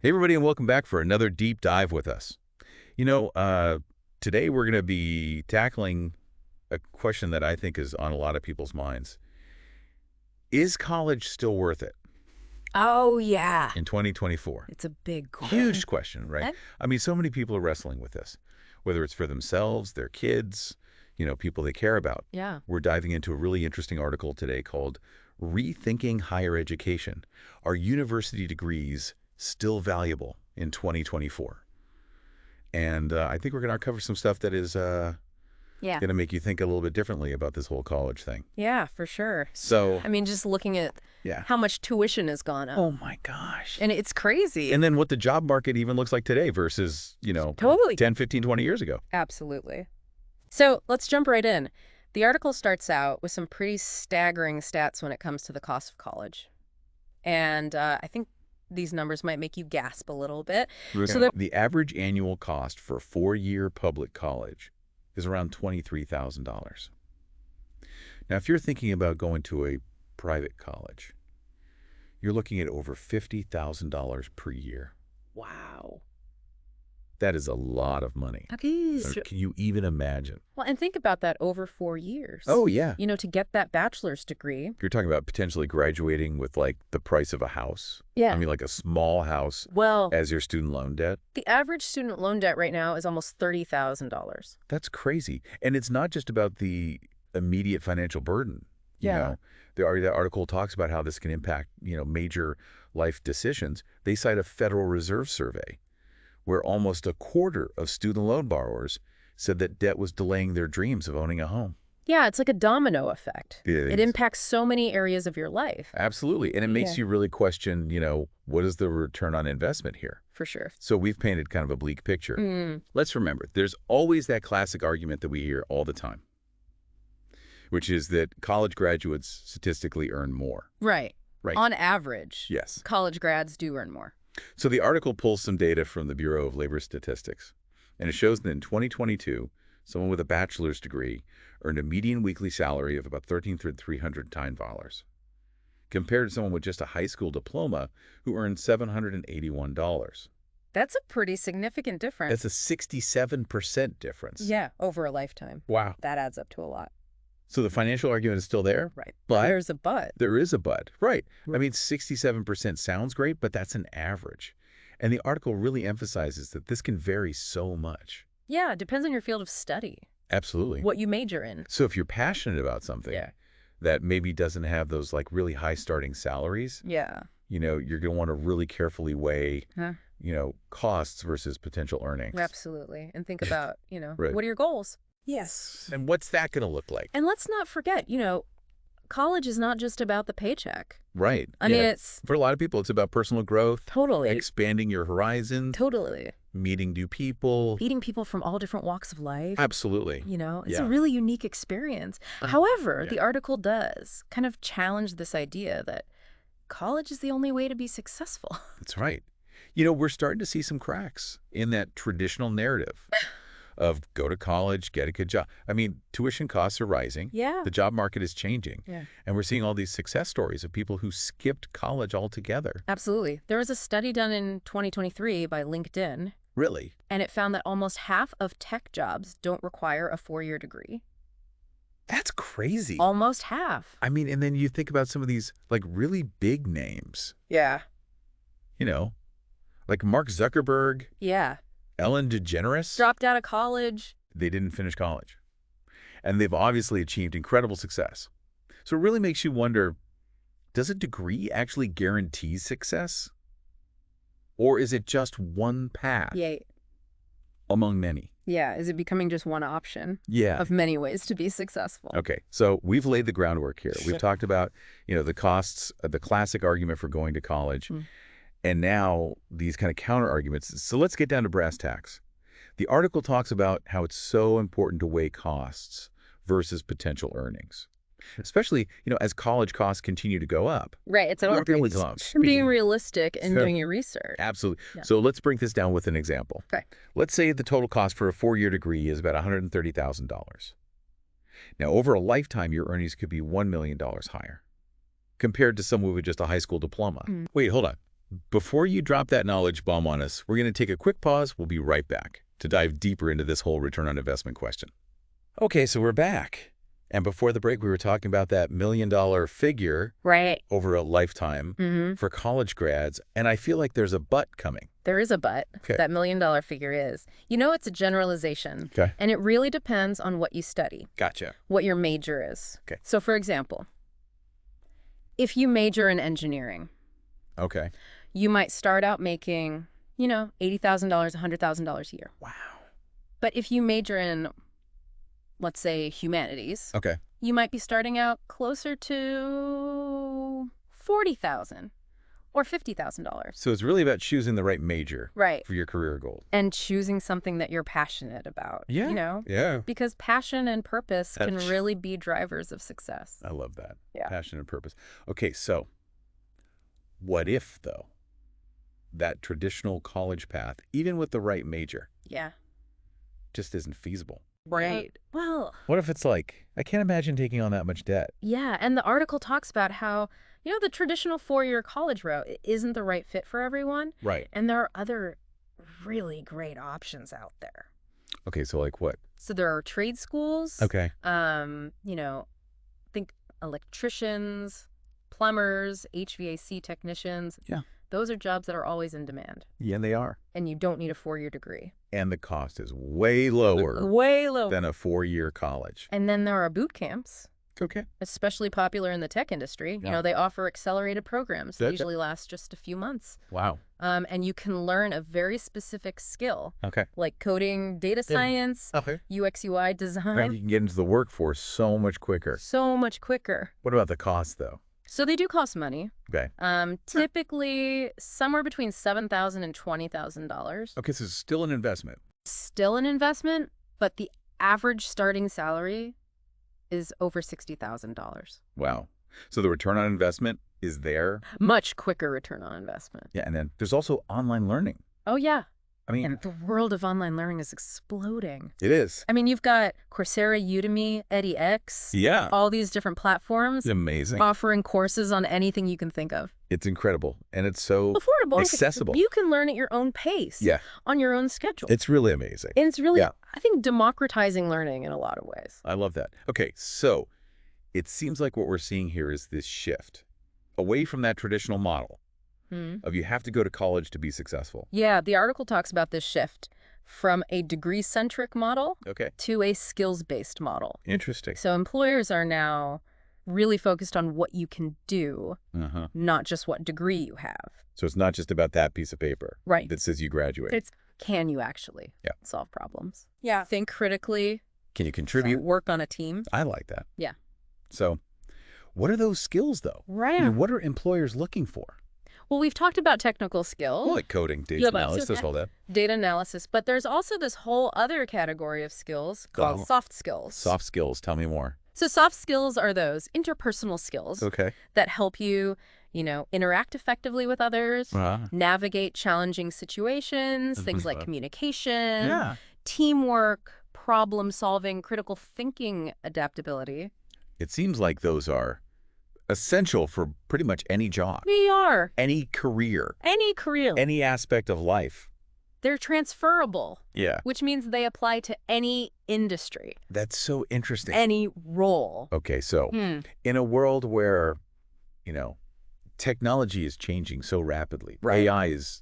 Hey, everybody, and welcome back for another deep dive with us. You know, today we're going to be tackling a question that I think is on a lot of people's minds. Is college still worth it Oh, yeah. in 2024? It's a big question. Huge question, right? Eh? I mean, so many people are wrestling with this, whether it's for themselves, their kids, people they care about. Yeah. We're diving into a really interesting article today called Rethinking Higher Education. Are university degrees still valuable in 2024? And I think we're going to uncover some stuff that is Yeah. going to make you think a little bit differently about this whole college thing. Yeah, for sure. So, I mean, just looking at yeah. how much tuition has gone up. Oh, my gosh. And it's crazy. And then what the job market even looks like today versus, Totally. 10, 15, 20 years ago. Absolutely. So let's jump right in. The article starts out with some pretty staggering stats when it comes to the cost of college. And I think these numbers might make you gasp a little bit. So The average annual cost for a four-year public college is around $23,000. Now, if you're thinking about going to a private college, you're looking at over $50,000 per year. wow. That is a lot of money. That is. So can you even imagine? Well, and think about that over 4 years. Oh, yeah. You know, to get that bachelor's degree. You're talking about potentially graduating with, like, the price of a house. Yeah. I mean, like a small house Well, as your student loan debt. the average student loan debt right now is almost $30,000. That's crazy. And it's not just about the immediate financial burden. You Yeah. know, the article talks about how this can impact, major life decisions. They cite a Federal Reserve survey where almost a quarter of student loan borrowers said that debt was delaying their dreams of owning a home. Yeah, it's like a domino effect. It It is. impacts so many areas of your life, Absolutely. And it makes Yeah. you really question, what is the return on investment here? for sure. So we've painted kind of a bleak picture. Mm, Let's remember, there's always that classic argument that we hear all the time, which is that college graduates statistically earn more. right. Right. On average, Yes. college grads do earn more. So the article pulls some data from the Bureau of Labor Statistics, and it shows that in 2022, someone with a bachelor's degree earned a median weekly salary of about $13,300, compared to someone with just a high school diploma who earned $781. That's a pretty significant difference. That's a 67% difference. Yeah, over a lifetime. Wow. That adds up to a lot. So the financial argument is still there, Right. but There's a but. there is a but. Right. I Right. mean, 67% sounds great, but that's an average. And the article really emphasizes that this can vary so much. Yeah, it depends on your field of study, Absolutely. what you major in. So if you're passionate about something Yeah. that maybe doesn't have those like really high starting salaries, Yeah. you're going to want to really carefully weigh, Huh. costs versus potential earnings. Absolutely. And think about, Right. what are your goals? Yes. And what's that going to look like? And let's not forget, college is not just about the paycheck. Right. I mean, Yeah. it's For a lot of people, it's about personal growth, totally, expanding your horizons, totally meeting new people. meeting people from all different walks of life. Absolutely. It's Yeah. a really unique experience. However, yeah. the article does kind of challenge this idea that college is the only way to be successful. That's right. We're starting to see some cracks in that traditional narrative of go to college, get a good job. I mean, tuition costs are rising. Yeah. The job market is changing. Yeah. And we're seeing all these success stories of people who skipped college altogether. Absolutely. There was a study done in 2023 by LinkedIn, Really? and it found that almost half of tech jobs don't require a 4-year degree. That's crazy. Almost half. I mean, and then you think about some of these like really big names, Yeah. like Mark Zuckerberg, Yeah. Ellen DeGeneres. Dropped out of college. They didn't finish college. And they've obviously achieved incredible success. So it really makes you wonder, does a degree actually guarantee success? Or is it just one path Yeah. among many? Yeah. Is it becoming just one option Yeah. of many ways to be successful? Okay, so we've laid the groundwork here. We've talked about, the costs, the classic argument for going to college, Mm. and now these kind of counter arguments. So let's get down to brass tacks. The article talks about how it's so important to weigh costs versus potential earnings, especially, as college costs continue to go up. Right. It's about Really close. being realistic and So- doing your research. Absolutely. Yeah. So let's break this down with an example. Okay. Let's say the total cost for a four-year degree is about $130,000. Now, over a lifetime, your earnings could be $1 million higher compared to someone with just a high school diploma. Mm. Wait, hold on. Before you drop that knowledge bomb on us, we're going to take a quick pause. We'll be right back to dive deeper into this whole return on investment question. Okay, so we're back. And before the break, we were talking about that $1 million figure Right. over a lifetime for college grads. And I feel like there's a but coming. There is a but. Okay. That $1 million figure is. You know, it's a generalization. Okay. And it really depends on what you study, Gotcha. what your major is. Okay. So, for example, if you major in engineering, Okay. you might start out making, $80,000, $100,000 a year. Wow. But if you major in, let's say, humanities, Okay. you might be starting out closer to $40,000 or $50,000. So it's really about choosing the right major Right. for your career goal. And choosing something that you're passionate about. Yeah. Because passion and purpose can That's- really be drivers of success. I love that. Yeah. Passion and purpose. Okay, so what if, though, that traditional college path, even with the right major, Yeah. just isn't feasible? Right. Well, What if it's like, I can't imagine taking on that much debt? yeah. And the article talks about how, the traditional four-year college route isn't the right fit for everyone. Right. And there are other really great options out there. Okay, so like what? So there are trade schools. Okay. Think electricians, plumbers, HVAC technicians. Yeah. Those are jobs that are always in demand. Yeah, they are. And you don't need a four-year degree. And the cost is way lower Way lower. than a 4-year college. And then there are boot camps, Okay. especially popular in the tech industry. Yeah. They offer accelerated programs that That- usually last just a few months. Wow. And you can learn a very specific skill, Okay. like coding, data science, Okay. UX, UI Right, design, you can get into the workforce so much quicker. so much quicker. What about the cost, though? So they do cost money. Okay. Typically somewhere between $7,000 and $20,000. Okay, so it's still an investment. Still an investment, but the average starting salary is over $60,000. Wow. So the return on investment is there. Much quicker return on investment. Yeah, and then there's also online learning. Oh, yeah. I mean, And the world of online learning is exploding. it is. I mean, you've got Coursera, Udemy, edX, Yeah. all these different platforms It's amazing. offering courses on anything you can think of. It's incredible. And it's so Affordable. accessible. You can learn at your own pace. Yeah. On your own schedule. It's really amazing. And it's really, Yeah. I think, democratizing learning in a lot of ways. I love that. Okay, so it seems like what we're seeing here is this shift away from that traditional model of you have to go to college to be successful. Yeah, the article talks about this shift from a degree-centric model Okay. to a skills-based model. Interesting. So employers are now really focused on what you can do, not just what degree you have. So it's not just about that piece of paper Right. that says you graduate. It's can you actually Yeah. solve problems? Yeah. Think critically, Can you contribute? work on a team. I like that. Yeah. So what are those skills, though? Right. I mean, what are employers looking for? Well, we've talked about technical skills, Well, like coding, data Yeah, but- analysis, all that. data analysis, but there's also this whole other category of skills called Oh. soft skills. Soft skills. Tell me more. So soft skills are those interpersonal skills Okay. that help you, interact effectively with others, navigate challenging situations, things like communication, teamwork, problem solving, critical thinking, adaptability. It seems like those are essential for pretty much any job, We are any career, any career. any aspect of life. They're transferable, Yeah. which means they apply to any industry, That's so interesting. any role. Okay, so in a world where, technology is changing so rapidly, Right. AI is,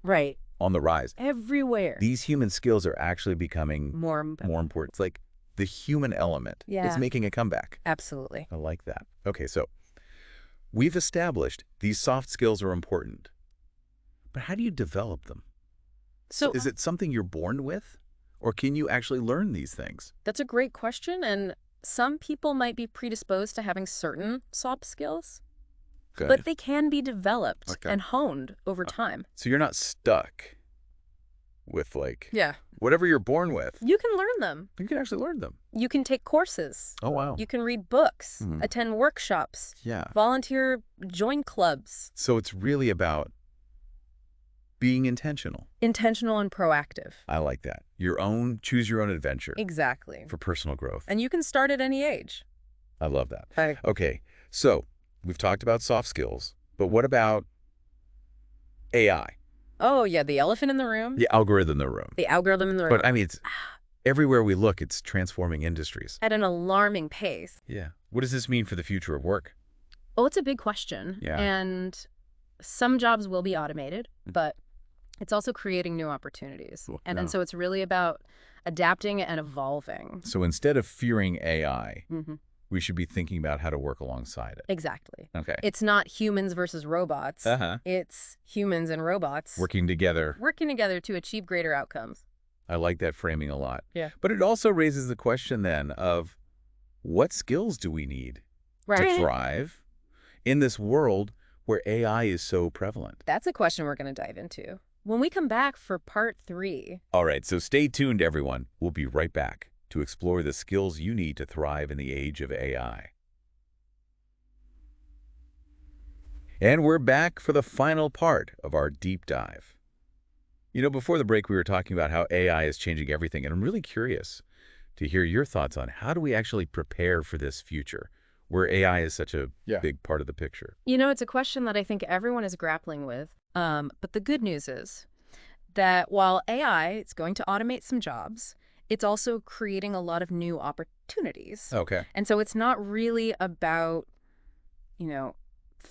Right. on the rise, Everywhere. these human skills are actually becoming More important. It's like the human element is Yeah. making a comeback. Absolutely. I like that. Okay, so we've established these soft skills are important, but how do you develop them? So Is it something you're born with, or can you actually learn these things? that's a great question. And some people might be predisposed to having certain soft skills, Good. but they can be developed Okay. and honed over time. So you're not stuck with Yeah. whatever you're born with. You can learn them. You can actually learn them. You can take courses. Oh, wow. You can read books, Mhm. attend workshops, Yeah. volunteer, join clubs. So it's really about being intentional. Intentional and proactive. I like that. Choose your own adventure Exactly. for personal growth. And you can start at any age. I love that. Okay, so we've talked about soft skills, but what about AI, Oh, yeah, the elephant in the room, the algorithm in the room. the algorithm in the room But I mean, it's everywhere we look, it's transforming industries. at an alarming pace. Yeah. What does this mean for the future of work? Oh, it's a big question. Yeah. And some jobs will be automated, but it's also creating new opportunities. Well, And no. so it's really about adapting and evolving. So instead of fearing AI, Hmm. we should be thinking about how to work alongside it. Exactly. Okay. It's not humans versus robots. Uh-huh. It's humans and robots Working together. working together to achieve greater outcomes. I like that framing a lot. Yeah. But it also raises the question then of what skills do we need to thrive in this world where AI is so prevalent? That's a question we're going to dive into when we come back for part 3. All right, so stay tuned, everyone. We'll be right back to explore the skills you need to thrive in the age of AI. And we're back for the final part of our deep dive. You know, before the break, we were talking about how AI is changing everything, and I'm really curious to hear your thoughts on how do we actually prepare for this future where AI is such a big part of the picture. You know, it's a question that I think everyone is grappling with. But the good news is that while AI is going to automate some jobs, it's also creating a lot of new opportunities. Okay. And so it's not really about,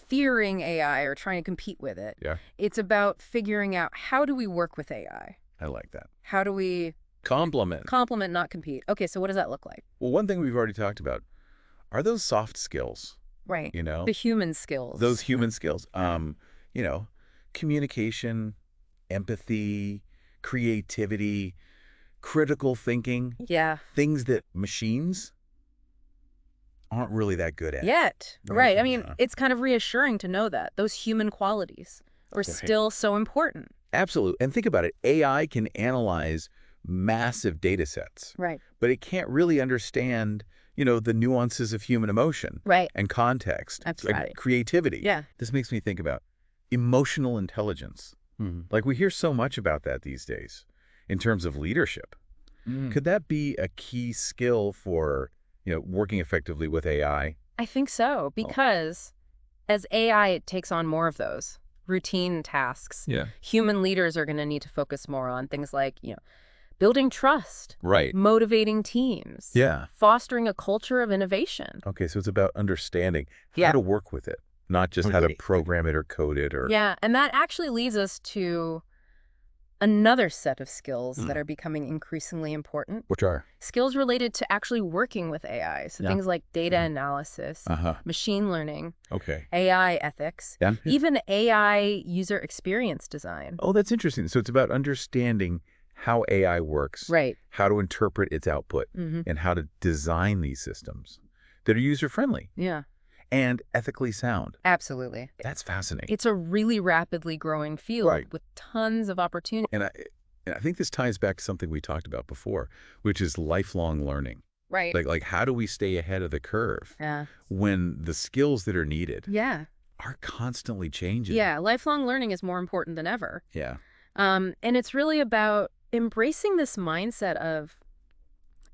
fearing AI or trying to compete with it. Yeah, It's about figuring out, how do we work with AI? I like that. How do we Complement. complement, not compete? Okay, so what does that look like? Well, one thing we've already talked about are those soft skills, Right. you know? The human skills. Those human skills. You know, communication, empathy, creativity, critical thinking, Yeah. things that machines aren't really that good at. Yet. Right. Right. I mean, Yeah. it's kind of reassuring to know that those human qualities are Right. still so important. Absolutely. And think about it. AI can analyze massive data sets, Right. but it can't really understand, the nuances of human emotion Right. and context, That's like right. creativity. Yeah. This makes me think about emotional intelligence. Like we hear so much about that these days in terms of leadership. Could that be a key skill for, working effectively with AI? I think so, because as AI takes on more of those routine tasks, Yeah. human leaders are going to need to focus more on things like, building trust, Right. motivating teams, Yeah. fostering a culture of innovation. Okay, so it's about understanding Yeah. how to work with it, not just how to program it or code it or... Yeah, and that actually leads us to another set of skills that are becoming increasingly important. Which are? Skills related to actually working with AI. So Yeah. things like data analysis, Uh-huh. machine learning, Okay. AI ethics, Yeah. even AI user experience design. Oh, that's interesting. So it's about understanding how AI works, Right. how to interpret its output, Mm-hmm. and how to design these systems that are user-friendly Yeah, and ethically sound. absolutely. That's fascinating. It's a really rapidly growing field Right. with tons of opportunity. And I think this ties back to something we talked about before, which is lifelong learning. Right. Like how do we stay ahead of the curve Yeah. when the skills that are needed Yeah. are constantly changing? Yeah. Lifelong learning is more important than ever. Yeah. And it's really about embracing this mindset of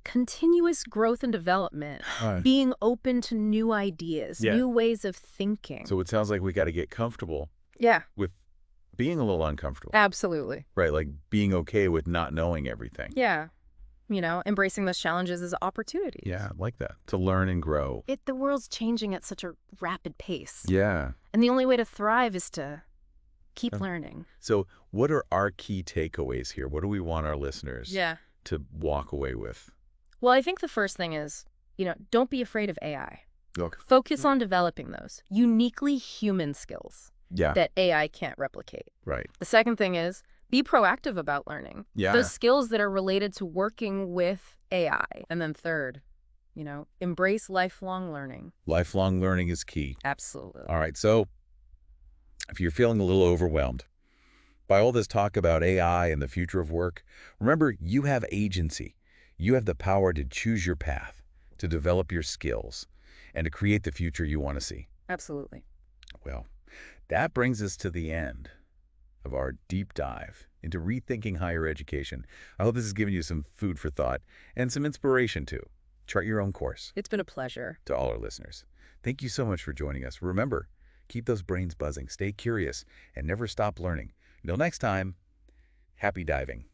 continuous growth and development, Right. being open to new ideas, Yeah. new ways of thinking. So it sounds like we got to get comfortable Yeah, with being a little uncomfortable, absolutely. right? Like being okay with not knowing everything. Yeah. Embracing those challenges as opportunities. Yeah, I like that. To learn and grow. The world's changing at such a rapid pace. Yeah. And the only way to thrive is to keep Yeah. learning. So what are our key takeaways here? What do we want our listeners to walk away with? Well, I think the first thing is, don't be afraid of AI. Look. Focus on developing those uniquely human skills Yeah. that AI can't replicate. Right. The second thing is, be proactive about learning. Yeah. Those skills that are related to working with AI. And then third, embrace lifelong learning. Lifelong learning is key. Absolutely. All right. So if you're feeling a little overwhelmed by all this talk about AI and the future of work, remember you have agency. You have the power to choose your path, to develop your skills, and to create the future you want to see. Absolutely. Well, that brings us to the end of our deep dive into rethinking higher education. I hope this has given you some food for thought and some inspiration to chart your own course. It's been a pleasure. To all our listeners, thank you so much for joining us. Remember, keep those brains buzzing, stay curious, and never stop learning, Until next time, happy diving.